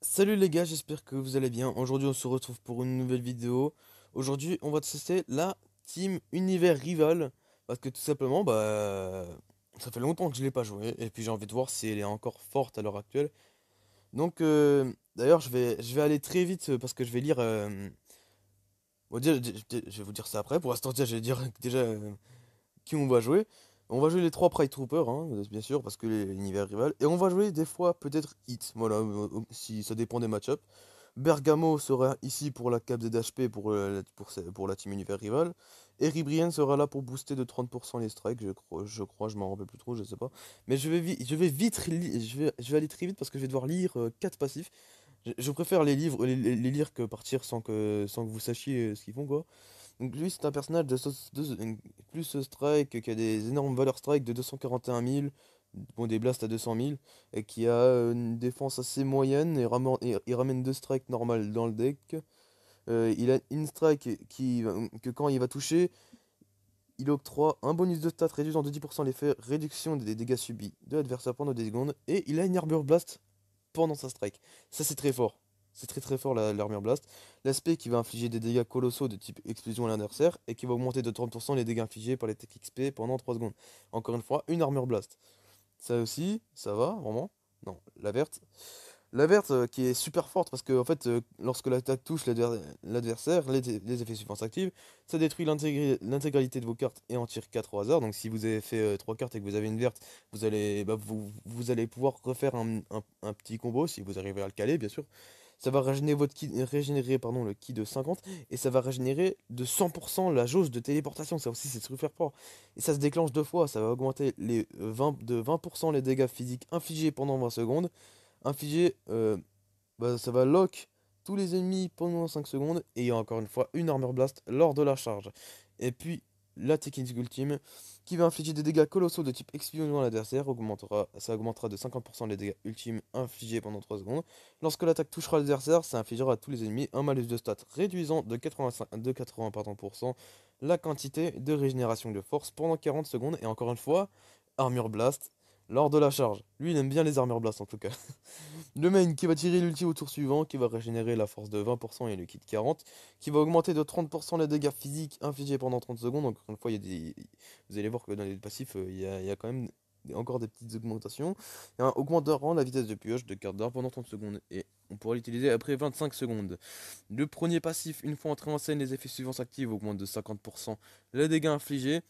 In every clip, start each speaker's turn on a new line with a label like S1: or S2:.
S1: Salut les gars, j'espère que vous allez bien. Aujourd'hui, on se retrouve pour une nouvelle vidéo. Aujourd'hui, on va tester la team univers rival parce que tout simplement, ça fait longtemps que je l'ai pas joué et puis j'ai envie de voir si elle est encore forte à l'heure actuelle. Donc, d'ailleurs, je vais aller très vite parce que je vais lire. Je vais vous dire ça après. Pour l'instant, je vais dire déjà qui on va jouer. On va jouer les trois Pride Troopers, hein, bien sûr, parce que l'univers rival. Et on va jouer des fois peut-être Hit. Voilà, si ça dépend des match-ups. Bergamo sera ici pour la cap ZHP pour la team univers rival. Et Ribrian sera là pour booster de 30% les strikes, je m'en rappelle plus trop, je sais pas. Mais je vais aller très vite parce que je vais devoir lire 4 passifs. Je préfère les lire que partir sans que vous sachiez ce qu'ils font, quoi. Donc lui, c'est un personnage plus strike, qui a des énormes valeurs strike de 241 000, bon, des blasts à 200 000, et qui a une défense assez moyenne, et il ramène deux strikes normales dans le deck. Il a une strike que quand il va toucher, il octroie un bonus de stat réduisant de 10% l'effet réduction des dégâts subis de l'adversaire pendant 10 secondes, et il a une Arbor Blast pendant sa strike. Ça, c'est très fort. C'est très très fort l'armure blast. L'aspect qui va infliger des dégâts colossaux de type explosion à l'adversaire et qui va augmenter de 30% les dégâts infligés par les tech XP pendant 3 secondes. Encore une fois, une armure blast. Ça aussi, ça va, vraiment. Non, la verte. La verte qui est super forte parce que en fait, lorsque l'attaque touche l'adversaire, les effets suivants s'activent. Ça détruit l'intégralité de vos cartes et en tire 4 au hasard. Donc si vous avez fait 3 cartes et que vous avez une verte, vous allez pouvoir refaire un petit combo si vous arrivez à le caler, bien sûr. Ça va régénérer pardon, le ki de 50 et ça va régénérer de 100% la jauge de téléportation. Ça aussi, c'est super fort. Et ça se déclenche deux fois. Ça va augmenter de 20% les dégâts physiques infligés pendant 20 secondes. Infligé, ça va lock tous les ennemis pendant 5 secondes. Et il y a encore une fois une armor blast lors de la charge. Et puis la technique ultime qui va infliger des dégâts colossaux de type explosion à l'adversaire. Ça augmentera de 50% les dégâts ultimes infligés pendant 3 secondes. Lorsque l'attaque touchera l'adversaire, ça infligera à tous les ennemis un malus de stats réduisant de 80 pardon, pour cent la quantité de régénération de force pendant 40 secondes. Et encore une fois, armure blast lors de la charge. Lui, il aime bien les armures blast en tout cas. Le main qui va tirer l'ulti au tour suivant, qui va régénérer la force de 20% et le kit 40, qui va augmenter de 30% les dégâts physiques infligés pendant 30 secondes. Donc, encore une fois, vous allez voir que dans les passifs, il y a quand même encore des petites augmentations. Et un augmentera la vitesse de pioche de carte d'art pendant 30 secondes. Et on pourra l'utiliser après 25 secondes. Le premier passif, une fois entré en scène, les effets suivants s'activent, augmente de 50% les dégâts infligés.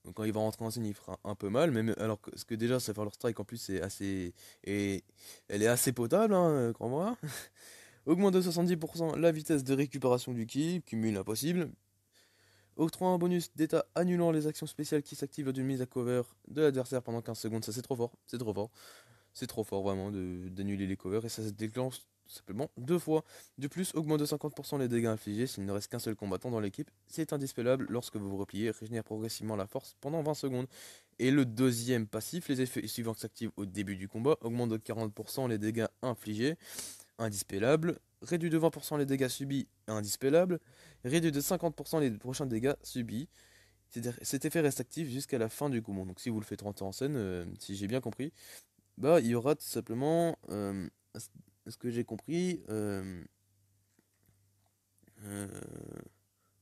S1: Donc quand il va rentrer en scène, il fera un peu mal, alors que, parce que déjà, sa First Strike en plus c'est assez. Et elle est assez potable, hein, crois-moi. Augmente de 70% la vitesse de récupération du ki, cumul impossible. Octroie un bonus d'état annulant les actions spéciales qui s'activent lors d'une mise à cover de l'adversaire pendant 15 secondes. Ça, c'est trop fort, c'est trop fort. C'est trop fort vraiment d'annuler les covers et ça se déclenche simplement deux fois. De plus, augmente de 50% les dégâts infligés s'il ne reste qu'un seul combattant dans l'équipe. C'est indispellable lorsque vous vous repliez et régénère progressivement la force pendant 20 secondes. Et le deuxième passif, les effets suivants s'activent au début du combat, augmente de 40% les dégâts infligés, indispellable. Réduit de 20% les dégâts subis, indispellable. Réduit de 50% les prochains dégâts subis. Cet effet reste actif jusqu'à la fin du combat. Donc si vous le faites rentrer en scène, si j'ai bien compris, il y aura tout simplement, à ce que j'ai compris, euh,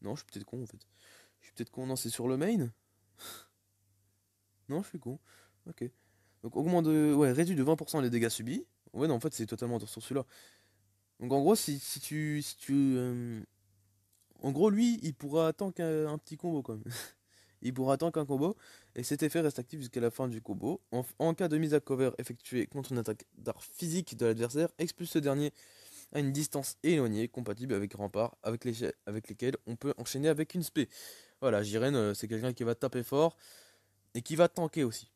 S1: non, je suis peut-être con en fait. Je suis peut-être con, non, c'est sur le main? Non, je suis con. Ok. Donc ouais, réduit de 20% les dégâts subis. Ouais, non, en fait, c'est totalement sur celui-là. Donc en gros, en gros, lui, il pourra attendre qu'un petit combo quand même. Il pourra attendre qu'un combo, et cet effet reste actif jusqu'à la fin du combo. En cas de mise à cover effectuée contre une attaque d'art physique de l'adversaire, expulse ce dernier à une distance éloignée, compatible avec rempart, avec lesquels on peut enchaîner avec une spé. Voilà, Jiren, c'est quelqu'un qui va taper fort et qui va tanker aussi.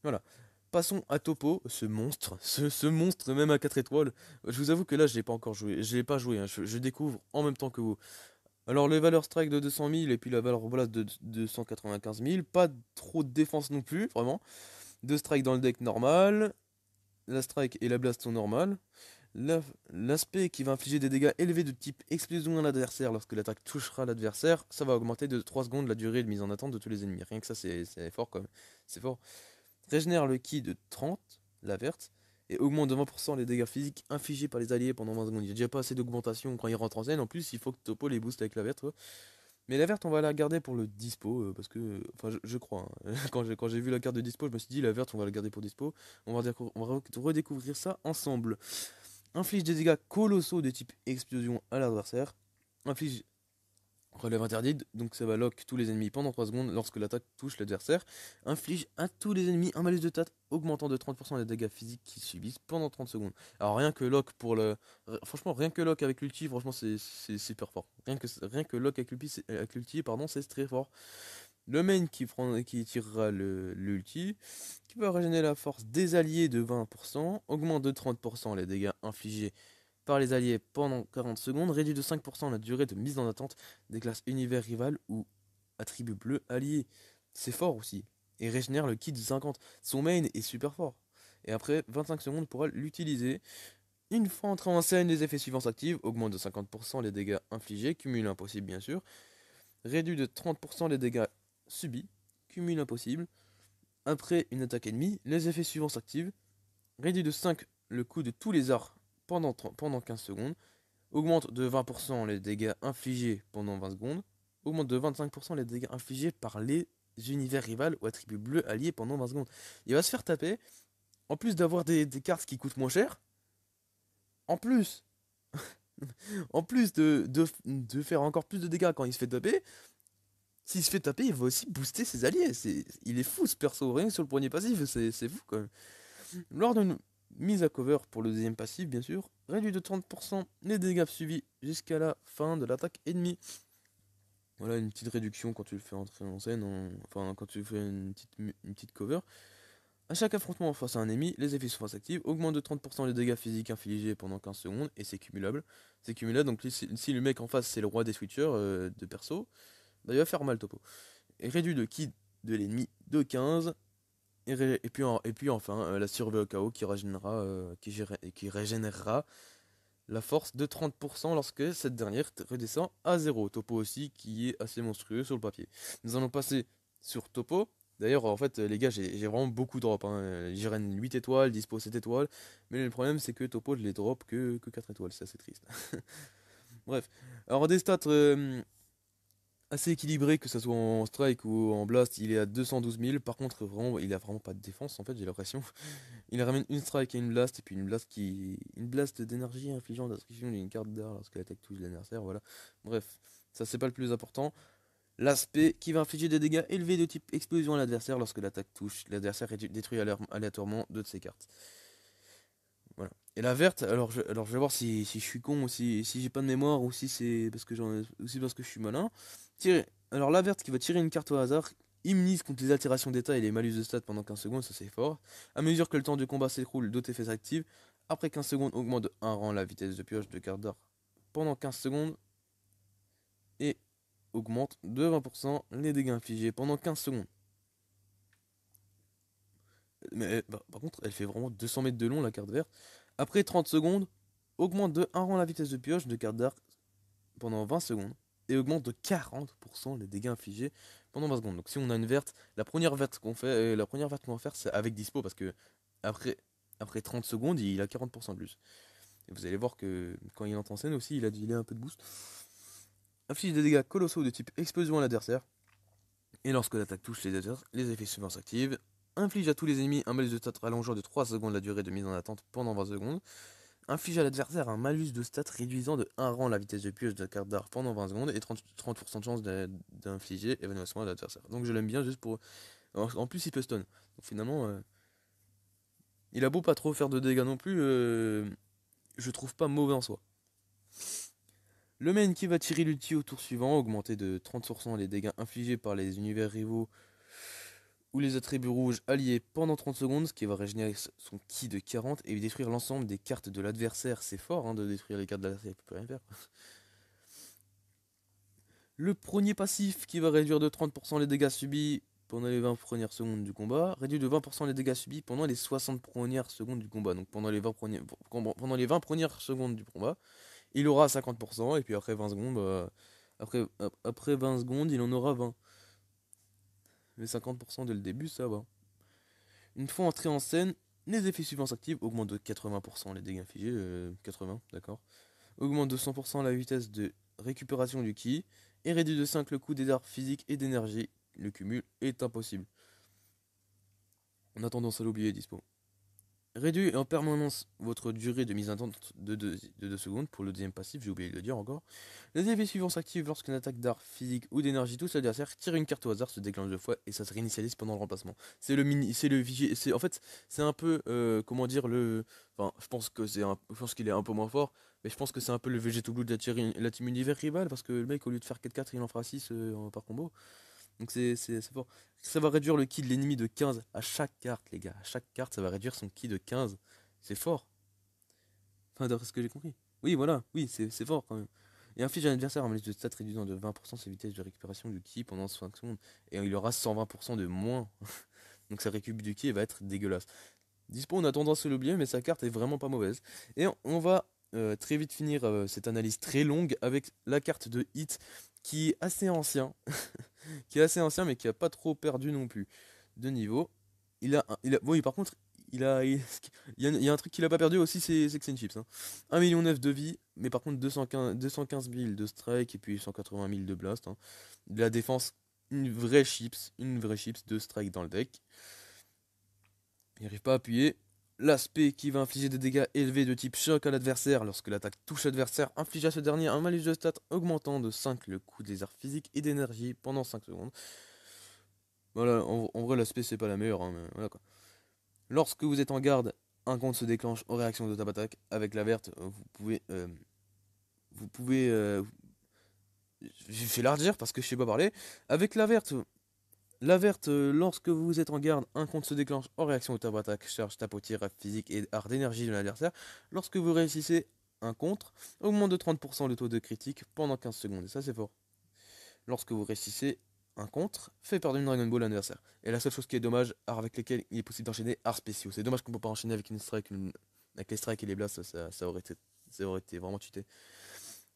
S1: Voilà. Passons à Topo, ce monstre, ce monstre même à 4 étoiles. Je vous avoue que là, je l'ai pas encore joué, je l'ai pas joué, hein, je découvre en même temps que vous. Alors, les valeurs strike de 200 000 et puis la valeur blast de 295 000, pas trop de défense non plus, vraiment. Deux strikes dans le deck normal, la strike et la blast sont normales. L'aspect qui va infliger des dégâts élevés de type explosion à l'adversaire lorsque l'attaque touchera l'adversaire, ça va augmenter de 3 secondes la durée de mise en attente de tous les ennemis. Rien que ça, c'est fort quand même. C'est fort. Régénère le ki de 30, la verte. et augmente de 20% les dégâts physiques infligés par les alliés pendant 20 secondes. Il n'y a déjà pas assez d'augmentation quand il rentre en scène. En plus, il faut que Topo les booste avec la verte. Mais la verte, on va la garder pour le dispo, parce que, enfin, je crois, hein. Quand j'ai vu la carte de dispo, je me suis dit, la verte, on va la garder pour dispo. On va redécouvrir ça ensemble. Inflige des dégâts colossaux de type explosion à l'adversaire. Inflige relève interdite, donc ça va lock tous les ennemis pendant 3 secondes lorsque l'attaque touche l'adversaire. Inflige à tous les ennemis un malus de tat augmentant de 30% les dégâts physiques qu'ils subissent pendant 30 secondes. Alors rien que lock pour le... Franchement, rien que lock avec l'ulti, franchement c'est super fort. Rien que lock avec l'ulti, pardon, c'est très fort. Le main qui tirera l'ulti, qui va régénérer la force des alliés de 20%, augmente de 30% les dégâts infligés par les alliés pendant 40 secondes, réduit de 5% la durée de mise en attente des classes univers rival ou attributs bleus alliés. C'est fort aussi. Et régénère le kit de 50. Son main est super fort. Et après 25 secondes pourra l'utiliser. Une fois entré en scène, les effets suivants s'activent. Augmente de 50% les dégâts infligés, cumul impossible bien sûr. Réduit de 30% les dégâts subis, cumul impossible. Après une attaque ennemie, les effets suivants s'activent. Réduit de 5 le coût de tous les arts pendant 15 secondes. Augmente de 20% les dégâts infligés pendant 20 secondes. Augmente de 25% les dégâts infligés par les univers rivales ou attributs bleus alliés pendant 20 secondes. Il va se faire taper. En plus d'avoir des cartes qui coûtent moins cher. En plus, en plus de faire encore plus de dégâts quand il se fait taper. S'il se fait taper, il va aussi booster ses alliés. Il est fou ce perso. Rien que sur le premier passif, c'est fou quand même. Lors d'une mise à cover pour le deuxième passif, bien sûr, réduit de 30% les dégâts subis jusqu'à la fin de l'attaque ennemie. Voilà une petite réduction quand tu le fais entrer en scène, enfin quand tu fais une petite cover. À chaque affrontement face à un ennemi, les effets sont actifs, augmente de 30% les dégâts physiques infligés pendant 15 secondes, et c'est cumulable. C'est cumulable, donc si le mec en face c'est le roi des switchers de perso, bah il va faire mal topo. Et réduit le kit de l'ennemi de 15. Et puis enfin, la survie au chaos qui régénérera la force de 30% lorsque cette dernière redescend à 0. Topo aussi qui est assez monstrueux sur le papier. Nous allons passer sur Topo. D'ailleurs, en fait, les gars, j'ai vraiment beaucoup de drop, hein. Jiren 8 étoiles, Dispo 7 étoiles. Mais le problème, c'est que Topo, je les drop que 4 étoiles. C'est assez triste. Bref. Alors, des stats assez équilibré, que ce soit en strike ou en blast, il est à 212 000. Par contre, vraiment, il a vraiment pas de défense en fait, j'ai l'impression. Il ramène une strike et une blast, et puis une blast d'énergie infligeant d'inscription d'une carte d'art lorsque l'attaque touche l'adversaire, voilà. Bref, ça c'est pas le plus important. L'aspect qui va infliger des dégâts élevés de type explosion à l'adversaire lorsque l'attaque touche. L'adversaire est détruit aléatoirement deux de ses cartes. Voilà. Et la verte, alors je vais voir si je suis con ou si j'ai pas de mémoire ou si c'est parce que je suis malin. Alors la verte qui va tirer une carte au hasard, immunise contre les altérations d'état et les malus de stats pendant 15 secondes, ça c'est fort. À mesure que le temps du combat s'écoule, d'autres effets s'activent. Après 15 secondes, augmente de 1 rang la vitesse de pioche de carte d'art pendant 15 secondes et augmente de 20% les dégâts infligés pendant 15 secondes. Mais bah, par contre, elle fait vraiment 200 mètres de long la carte verte. Après 30 secondes, augmente de 1 rang la vitesse de pioche de carte d'arc pendant 20 secondes et augmente de 40% les dégâts infligés pendant 20 secondes. Donc si on a une verte, la première verte qu'on va faire c'est avec dispo parce que après, après 30 secondes il a 40% de plus. Et vous allez voir que quand il entre en scène aussi il a un peu de boost. Inflige des dégâts colossaux de type explosion à l'adversaire. Et lorsque l'attaque touche les adversaires, les effets suivants s'activent. Inflige à tous les ennemis un malus de stats rallongeant de 3 secondes la durée de mise en attente pendant 20 secondes. Inflige à l'adversaire un malus de stats réduisant de 1 rang la vitesse de pioche de la carte d'art pendant 20 secondes et 30% de chance d'infliger évanouissement à l'adversaire. Donc je l'aime bien juste pour... En plus il peut stun. Donc finalement, il a beau pas trop faire de dégâts non plus, je trouve pas mauvais en soi. Le main qui va tirer l'ulti au tour suivant, augmenter de 30% les dégâts infligés par les univers rivaux ou les attributs rouges alliés pendant 30 secondes, ce qui va régénérer son ki de 40 et détruire l'ensemble des cartes de l'adversaire. C'est fort hein, de détruire les cartes de l'adversaire, il peut plus rien faire. Le premier passif qui va réduire de 30% les dégâts subis pendant les 20 premières secondes du combat, réduit de 20% les dégâts subis pendant les 60 premières secondes du combat. Donc pendant les 20 premières secondes du combat, il aura 50% et puis après 20 secondes, après 20 secondes, il en aura 20. Mais 50% dès le début, ça va. Une fois entré en scène, Les effets suivants s'activent, augmente de 80% les dégâts infligés, 80, d'accord. Augmente de 100% la vitesse de récupération du ki, et réduit de 5 le coût des arts physiques et d'énergie. Le cumul est impossible. On a tendance à l'oublier, dispo. Réduit en permanence votre durée de mise en attente de 2 secondes. Pour le deuxième passif, j'ai oublié de le dire encore. Les effets suivants s'activent lorsqu'une attaque d'art physique ou d'énergie touche l'adversaire. Tire une carte au hasard, se déclenche 2 fois et ça se réinitialise pendant le remplacement. C'est le mini, c'est le vigier. En fait, c'est un peu, comment dire, le. Enfin, je pense qu'il est un peu moins fort, mais je pense que c'est un peu le Vegetable de la team univers rival parce que le mec, au lieu de faire 4-4, il en fera 6 par combo. Donc c'est fort. Ça va réduire le ki de l'ennemi de 15 à chaque carte, les gars. À chaque carte, ça va réduire son ki de 15. C'est fort. Enfin, d'après ce que j'ai compris. Oui, voilà. Oui, c'est fort quand même. Et inflige à l'adversaire un malus de stats réduisant de 20% sa vitesse de récupération du ki pendant 5 secondes. Et il aura 120% de moins. Donc sa récup du ki va être dégueulasse. Dispo, on a tendance à l'oublier, mais sa carte est vraiment pas mauvaise. Et on va très vite finir cette analyse très longue avec la carte de Hit qui est assez ancien. Qui est assez ancien, mais qui a pas trop perdu non plus de niveau. Oui, par contre, il y a un truc qu'il a pas perdu aussi, c'est Xenchips. Hein. 1,9 million de vie, mais par contre 215 000 de strike et puis 180 000 de blast. Hein. De la défense, une vraie chips de strike dans le deck. Il n'arrive pas à appuyer. L'aspect qui va infliger des dégâts élevés de type choc à l'adversaire lorsque l'attaque touche l'adversaire inflige à ce dernier un malus de stats augmentant de 5 le coût des arts physiques et d'énergie pendant 5 secondes. Voilà, en vrai l'aspect c'est pas la meilleure, hein, mais voilà quoi. Lorsque vous êtes en garde, un compte se déclenche en réaction de top attaque. Avec la verte, vous pouvez, je vais la redire parce que je sais pas parler. Avec la verte, lorsque vous êtes en garde, un compte se déclenche en réaction au top attaque, charge, tape au tir, physique et art d'énergie de l'adversaire. Lorsque vous réussissez un contre, augmente de 30% le taux de critique pendant 15 secondes. Et ça c'est fort. Lorsque vous réussissez un contre, fait perdre une Dragon Ball à l'adversaire. Et la seule chose qui est dommage, art avec lesquels il est possible d'enchaîner, arts spéciaux. C'est dommage qu'on peut pas enchaîner avec une strike, avec les strikes et les blasts, ça aurait été vraiment cheaté.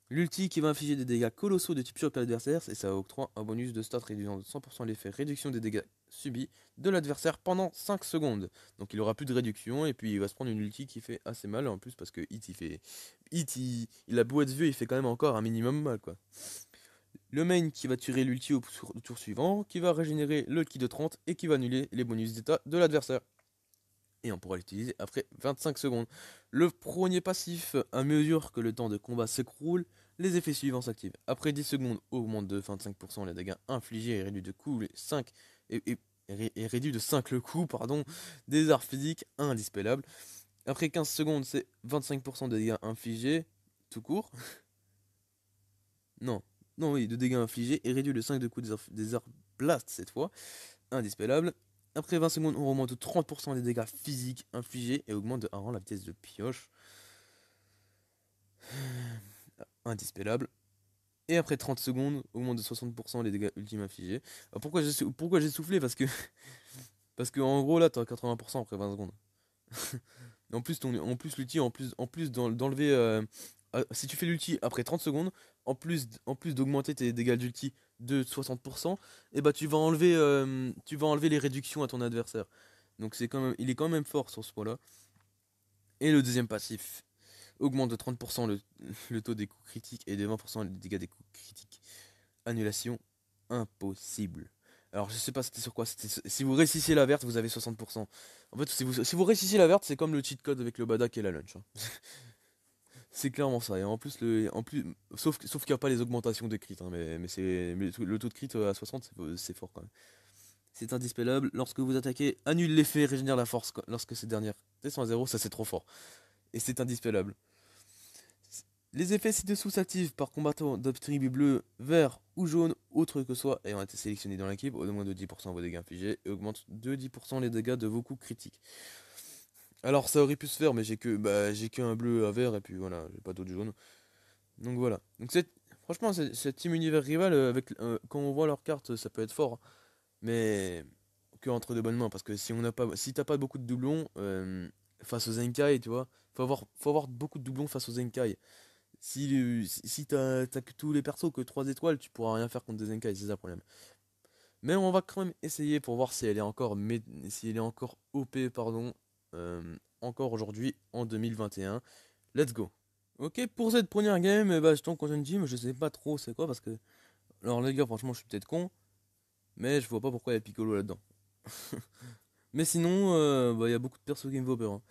S1: L'ulti qui va infliger des dégâts colossaux de type choc à l'adversaire, et ça octroie un bonus de stats réduisant de 100% l'effet réduction des dégâts subis de l'adversaire pendant 5 secondes. Donc il aura plus de réduction et puis il va se prendre une ulti qui fait assez mal en plus parce que il a beau être vieux, il fait quand même encore un minimum mal quoi. Le main qui va tuer l'ulti au tour suivant, qui va régénérer le ki de 30 et qui va annuler les bonus d'état de l'adversaire. Et on pourra l'utiliser après 25 secondes. Le premier passif, à mesure que le temps de combat s'écroule, les effets suivants s'activent. Après 10 secondes, augmente de 25% les dégâts infligés et réduit de coût les 5 et réduit de 5 le coût pardon, des arts physiques indispellables. Après 15 secondes, c'est 25% de dégâts infligés tout court. Non, non, oui, de dégâts infligés et réduit de 5 de coût des arts blast cette fois, indispellable. Après 20 secondes, on remonte de 30% des dégâts physiques infligés et augmente de 1 rang la vitesse de pioche, indispellable. Et après 30 secondes, augmente de 60% les dégâts ultimes infligés. Alors pourquoi j'ai soufflé? Parce que en gros là, t'as 80% après 20 secondes. En plus l'ulti, en plus d'enlever. Si tu fais l'ulti après 30 secondes, en plus d'augmenter tes dégâts d'ulti de 60%, et bah tu vas enlever les réductions à ton adversaire. Donc il est quand même fort sur ce point-là. Et le deuxième passif augmente de 30% le taux des coups critiques et de 20% les dégâts des coups critiques. Annulation impossible. Alors je sais pas c'était sur quoi, si vous réussissez la verte, vous avez 60%. En fait, si vous réussissez la verte, c'est comme le cheat code avec le Badak et la lunch. Hein. C'est clairement ça. Et en plus, sauf qu'il n'y a pas les augmentations de crit. Hein, mais le taux de crit à 60, c'est fort quand même. C'est indispellable. Lorsque vous attaquez, annule l'effet et régénère la force lorsque ces dernières descend à 0. Ça, c'est trop fort. Et c'est indispellable. Les effets ci-dessous s'activent par combattant d'obtribu bleu, vert ou jaune, autre que soit ayant été sélectionné dans l'équipe, au moins de 10% vos dégâts infligés et augmente de 10% les dégâts de vos coups critiques. Alors ça aurait pu se faire, mais j'ai qu'un bleu à vert et puis voilà, j'ai pas d'autre jaune. Donc voilà. Donc franchement, cette team univers rival, quand on voit leurs cartes, ça peut être fort. Hein. Mais que entre de bonnes mains, parce que si t'as pas beaucoup de doublons face aux Zenkai, tu vois, faut avoir beaucoup de doublons face aux Zenkai. Si t'as que tous les persos que 3 étoiles, tu pourras rien faire contre des Zenkai, c'est ça le problème. Mais on va quand même essayer pour voir si elle est encore, si elle est encore OP, pardon. encore aujourd'hui en 2021. Let's go. Ok, pour cette première game, bah, je tombe contre une team, je sais pas trop c'est quoi parce que. Alors les gars, franchement, je suis peut-être con, mais je vois pas pourquoi il y a Piccolo là-dedans. Mais sinon, bah, il y a beaucoup de persos qui me font peur, hein.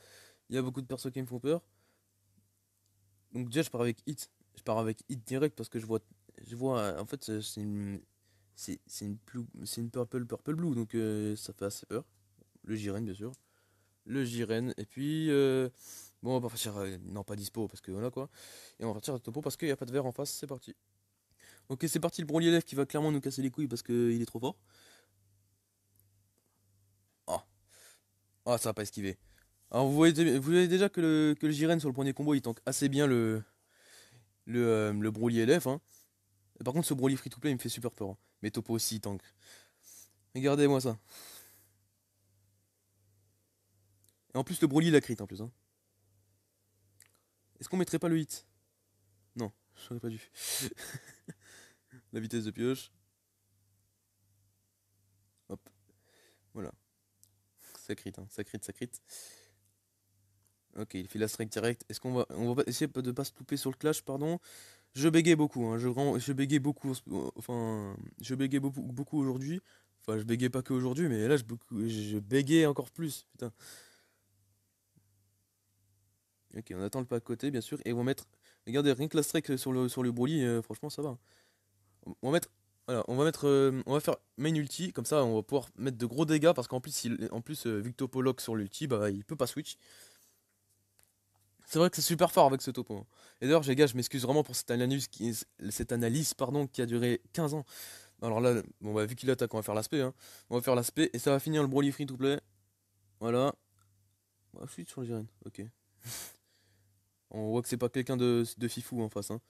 S1: Il y a beaucoup de persos qui me font peur. Donc déjà, je pars avec Hit. Je pars avec Hit direct parce que en fait, c'est une purple blue, donc ça fait assez peur. Le Jiren, bien sûr. Le Jiren, et puis, bon, on va partir, non, pas dispo, parce que voilà, quoi. Et on va partir à topo parce qu'il n'y a pas de verre en face, c'est parti. Ok, c'est parti, le Broly élève qui va clairement nous casser les couilles parce qu'il est trop fort. Ah, ah, ça va pas esquiver. Alors, vous voyez déjà que le Jiren sur le premier combo, il tank assez bien le Broly LF, hein. Et par contre, ce Broly free to play, il me fait super peur, hein. Mais Topo aussi, il tank. Regardez-moi ça. Et en plus, le Broly, il a crit en plus, hein. Est-ce qu'on mettrait pas le hit? Non, j'aurais pas dû. La vitesse de pioche. Hop, voilà. Ça crit, hein. Ça crit, ça crit. Ok, il fait la strike direct. Est-ce on va essayer de pas se louper sur le clash, pardon. Je bégayais beaucoup, hein. Je bégayais beaucoup, enfin, je bégayais beaucoup aujourd'hui. Enfin, je bégayais pas que aujourd'hui, mais là, je bégayais encore plus, putain. Ok, on attend le pas à côté, bien sûr, et on va mettre. Regardez, rien que la strike sur le Broly, franchement, ça va. On va mettre. Voilà, on va faire main ulti, comme ça, on va pouvoir mettre de gros dégâts, parce qu'en plus, vu que Topo lock sur l'ulti, bah, il peut pas switch. C'est vrai que c'est super fort avec ce topo, hein. Et d'ailleurs, les gars, je m'excuse vraiment pour cette analyse pardon, qui a duré 15 ans. Alors là, bon, bah, vu qu'il attaque, on va faire l'aspect, hein. On va faire l'aspect et ça va finir le Broly free to play. Voilà. Ah, je suis sur le Jiren, ok. On voit que c'est pas quelqu'un de fifou en face, hein.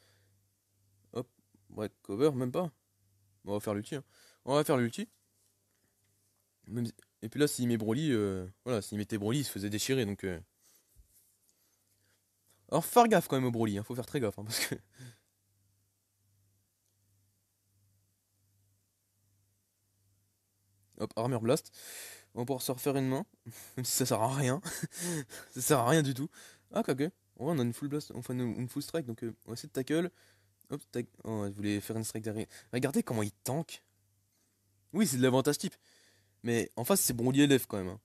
S1: Hop, ouais, cover, même pas. On va faire l'ulti, hein. On va faire l'ulti. Et puis là, s'il met Broly, voilà, s'il mettait Broly, il se faisait déchirer donc. Alors, faut faire gaffe quand même au Broly, hein. Faut faire très gaffe, hein, parce que. Hop, Armor Blast. On va pouvoir se refaire une main, même si ça sert à rien. Ça sert à rien du tout. Ah, ok. Ouais, on a une full blast, enfin une full strike, donc on va essayer de tackle. Hop, oh, je voulais faire une strike derrière. Regardez comment il tank. Oui, c'est de l'avantage type. Mais en face, c'est Broly LF quand même, hein.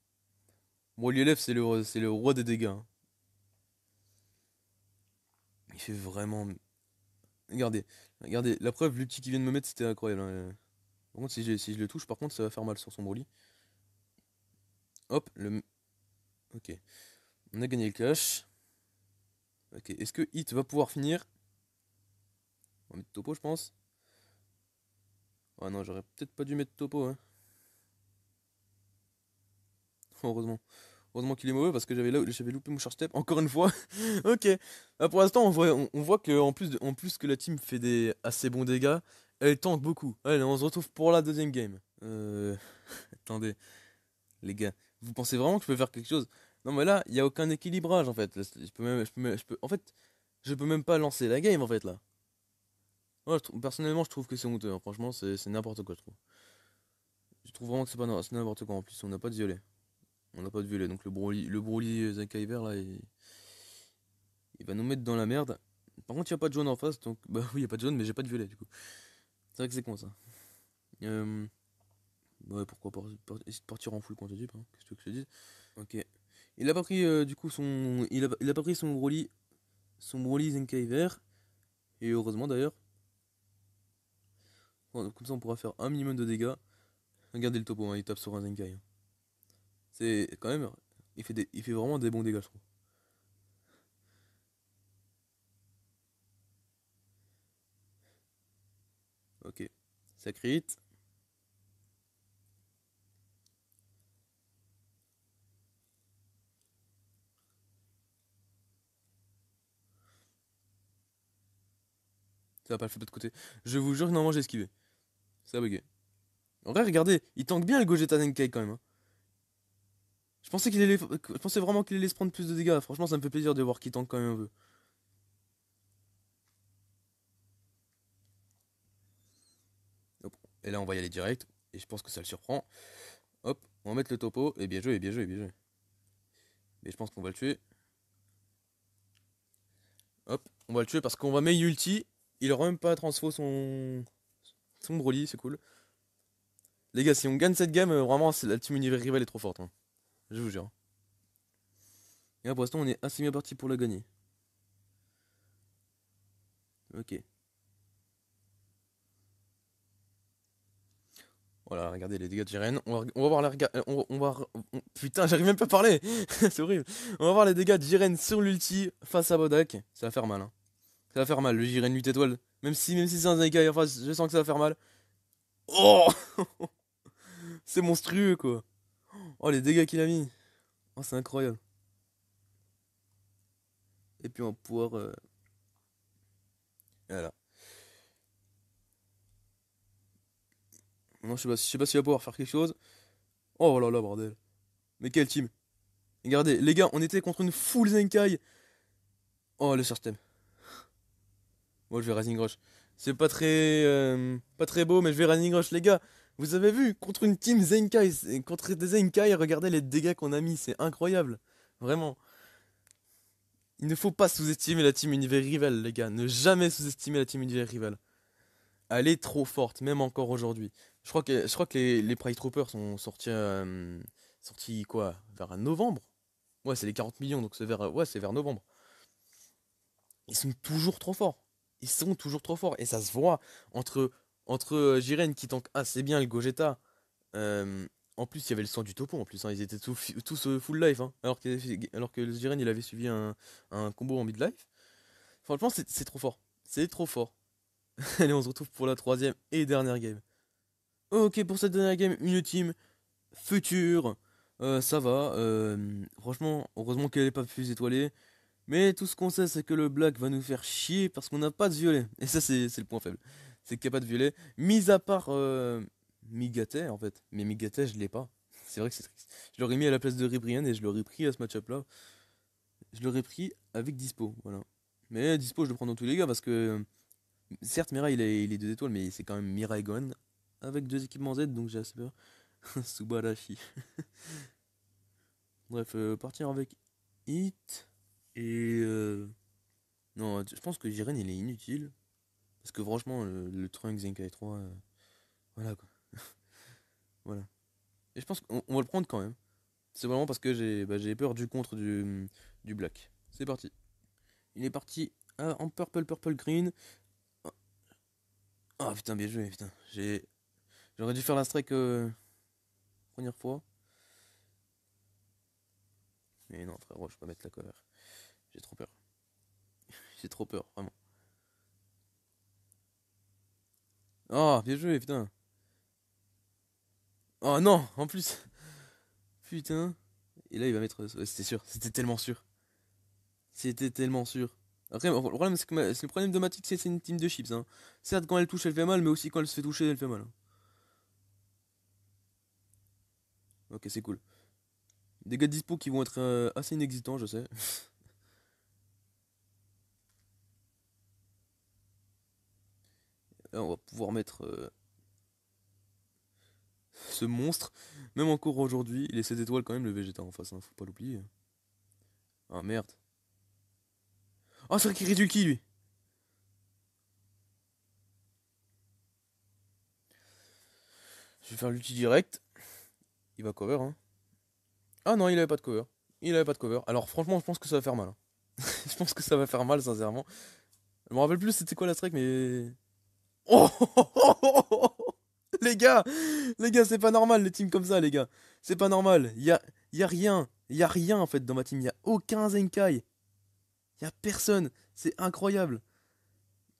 S1: Broly LF, c'est le roi des dégâts, hein. Il fait vraiment. Regardez, regardez, la preuve, l'ulti qu'il vient de me mettre, c'était incroyable, hein. Par contre, si je le touche, par contre, ça va faire mal sur son Broly. Hop, Ok. On a gagné le clash. Ok, est-ce que Hit va pouvoir finir? On va mettre Topo, je pense. Ah non, j'aurais peut-être pas dû mettre Topo, hein. Heureusement. Heureusement qu'il est mauvais parce que j'avais loupé mon charge step encore une fois. Ok. Ah, pour l'instant, on voit que en plus que la team fait des assez bons dégâts, elle tank beaucoup. Allez, on se retrouve pour la deuxième game. Attendez, les gars. Vous pensez vraiment que je peux faire quelque chose? Non, mais là, il y a aucun équilibrage en fait. En fait, je peux même pas lancer la game en fait là. Ouais, personnellement, je trouve que c'est honteux, hein. Franchement, c'est n'importe quoi, je trouve. Je trouve vraiment que c'est n'importe quoi. En plus, on n'a pas de violet. On n'a pas de violet, donc le Broly Zakaiver là, il va nous mettre dans la merde. Par contre, il n'y a pas de jaune en face, donc bah oui, il n'y a pas de jaune, mais j'ai pas de violet du coup. C'est vrai que c'est con ça. Euh, ouais, pourquoi pas essayer de partir en full contre type, hein. Qu'est-ce que tu veux que je te dise? Ok. Il a pas pris du coup il a pas pris son Broly Zenkaiver. Et heureusement d'ailleurs. Bon, comme ça, on pourra faire un minimum de dégâts. Regardez le topo, hein, il tape sur un Zenkai, hein. C'est quand même. Il fait vraiment des bons dégâts, je trouve. Ok. Ça crit. Ça va pas le fait de l'autre côté. Je vous jure, normalement j'ai esquivé. Ça a bugué. En vrai, regardez, il tank bien le Gogeta Denkai quand même, hein. Je pensais vraiment qu'il allait se prendre plus de dégâts. Franchement, ça me fait plaisir de voir qu'il tank quand même un peu. Hop. Et là, on va y aller direct. Et je pense que ça le surprend. Hop, on va mettre le topo. Et bien joué, bien joué, bien joué. Mais je pense qu'on va le tuer. Hop, on va le tuer parce qu'on va mettre ulti. Il aura même pas transfo son Broly, c'est cool. Les gars, si on gagne cette game, vraiment, la team univers rival est trop forte, hein. Je vous jure. Et là, pour l'instant, on est assez bien parti pour la gagner. Ok. Voilà, regardez les dégâts de Jiren. On va voir putain, j'arrive même pas à parler. C'est horrible. On va voir les dégâts de Jiren sur l'ulti face à Bodak. Ça va faire mal, hein. Ça va faire mal, le Jiren 8 étoiles. Même si c'est un Zenkai en face, je sens que ça va faire mal. Oh c'est monstrueux, quoi. Oh, les dégâts qu'il a mis. Oh, c'est incroyable. Et puis on va pouvoir... Voilà. Non, je sais pas s'il va pouvoir faire quelque chose. Oh là là, bordel. Mais quel team. Regardez, les gars, on était contre une full Zenkai. Oh, le système. Moi, je vais Rising Rush. C'est pas très beau, mais je vais Rising Rush, les gars. Vous avez vu, contre une team Zenkai, contre des Zenkai, regardez les dégâts qu'on a mis, c'est incroyable. Vraiment. Il ne faut pas sous-estimer la team univers rival, les gars. Ne jamais sous-estimer la team univers rival. Elle est trop forte, même encore aujourd'hui. Je crois que les Pride Troopers sont sortis quoi? Vers novembre? Ouais, c'est les 40 millions, donc c'est vers novembre. Ils sont toujours trop forts. Ils sont toujours trop forts. Et ça se voit entre Jiren qui tank assez bien le Gogeta. euh, En plus, il y avait le sang du topo en plus, hein. Ils étaient tous full life, hein. Alors que le Jiren il avait suivi un combo en mid-life. Franchement, c'est trop fort. C'est trop fort. Allez, on se retrouve pour la troisième et dernière game. Ok, pour cette dernière game, une team future. Ça va. Franchement, heureusement qu'elle n'est pas plus étoilée. Mais tout ce qu'on sait, c'est que le black va nous faire chier parce qu'on n'a pas de violet. Et ça, c'est le point faible. C'est qu'il n'y a pas de violet. Mis à part Migate, en fait. Mais Migate, je l'ai pas. C'est vrai que c'est triste. Je l'aurais mis à la place de Ribrian et je l'aurais pris à ce match-up-là. Je l'aurais pris avec Dispo, voilà. Mais Dispo, je le prends dans tous les cas parce que certes, Mirai, il est 2 étoiles, mais c'est quand même Mirai Gon avec 2 équipements Z, donc j'ai assez peur. Subarashi. Bref, partir avec Hit. Et non, je pense que Jiren il est inutile. Parce que franchement, le Trunks Zenkai 3, voilà quoi. Voilà. Et je pense qu'on va le prendre quand même. C'est vraiment parce que j'ai peur du contre du Black. C'est parti. Il est parti en purple, purple, green. Oh, oh, putain, bien joué, putain. J'aurais dû faire la strike première fois. Mais non, frérot, je peux pas mettre la cover. J'ai trop peur. J'ai trop peur, vraiment. Oh, bien joué, putain. Oh non, en plus. Putain. Et là, il va mettre. Ouais, c'était sûr, c'était tellement sûr. C'était tellement sûr. Après, le problème, c'est le problème de Matic, c'est une team de chips, hein. Certes, quand elle touche, elle fait mal, mais aussi quand elle se fait toucher, elle fait mal, hein. Ok, c'est cool. Des gars de dispo qui vont être assez inexistants, je sais. Là, on va pouvoir mettre ce monstre. Même encore aujourd'hui, il est 7 étoiles quand même, le Vegeta en face, hein, faut pas l'oublier. Ah merde. Ah, c'est vrai qu'il réduit qui, lui? Je vais faire l'ulti direct. Il va cover, hein. Ah non, il avait pas de cover. Il avait pas de cover. Alors, franchement, je pense que ça va faire mal, hein. Je pense que ça va faire mal, sincèrement. Je me rappelle plus c'était quoi la strike, mais. Oh les gars, c'est pas normal les teams comme ça, les gars. C'est pas normal. Y a rien. Y a rien en fait dans ma team. Y a aucun Zenkai. Y a personne. C'est incroyable.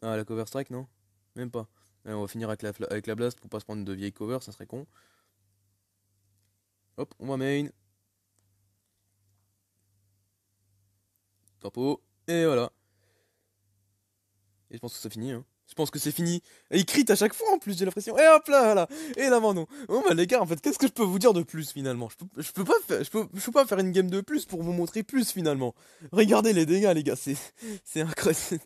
S1: Ah, la cover strike, non? Même pas. Allez, on va finir avec la blast pour pas se prendre de vieilles covers, ça serait con. Hop, on va main. Tempo. Et voilà. Et je pense que ça finit, hein. Je pense que c'est fini. Et il crit à chaque fois en plus, j'ai l'impression. Et hop là, là. Et l'abandon. Bon bah les gars, en fait, qu'est-ce que je peux vous dire de plus finalement? Je peux pas faire, je peux pas faire une game de plus pour vous montrer plus finalement. Regardez les dégâts, les gars. C'est incroyable.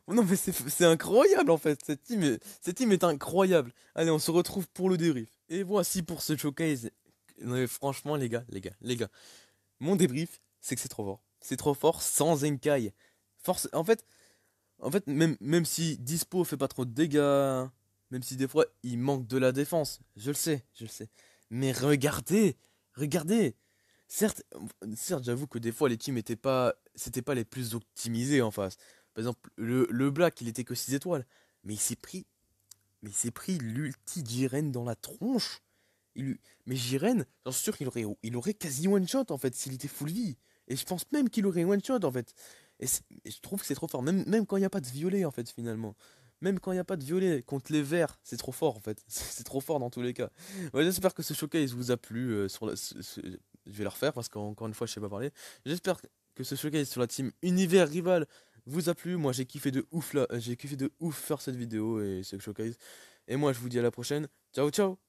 S1: Non mais c'est incroyable en fait. Cette team est incroyable. Allez, on se retrouve pour le débrief. Et voici pour ce showcase. Non, mais franchement, les gars. Mon débrief, c'est que c'est trop fort. C'est trop fort sans Zenkai. Force, en fait, même si Dispo fait pas trop de dégâts, même si des fois il manque de la défense, je le sais. Mais regardez. Certes, certes, j'avoue que des fois les teams c'était pas les plus optimisés en face. Par exemple, le Black, il était que 6 étoiles, mais mais il s'est pris l'ulti Jiren dans la tronche. Mais Jiren, j'en suis sûr il aurait quasi one shot en fait s'il était full vie. Et je pense même qu'il aurait one shot en fait. Et je trouve que c'est trop fort, même quand il n'y a pas de violet en fait finalement. Même quand il n'y a pas de violet contre les verts, c'est trop fort en fait. C'est trop fort dans tous les cas. Ouais, j'espère que ce showcase vous a plu. Je vais le refaire parce qu'encore une fois je sais pas parler. J'espère que ce showcase sur la team Univers Rival vous a plu. Moi j'ai kiffé de ouf là, j'ai kiffé de ouf faire cette vidéo et ce showcase. Et moi je vous dis à la prochaine. Ciao ciao.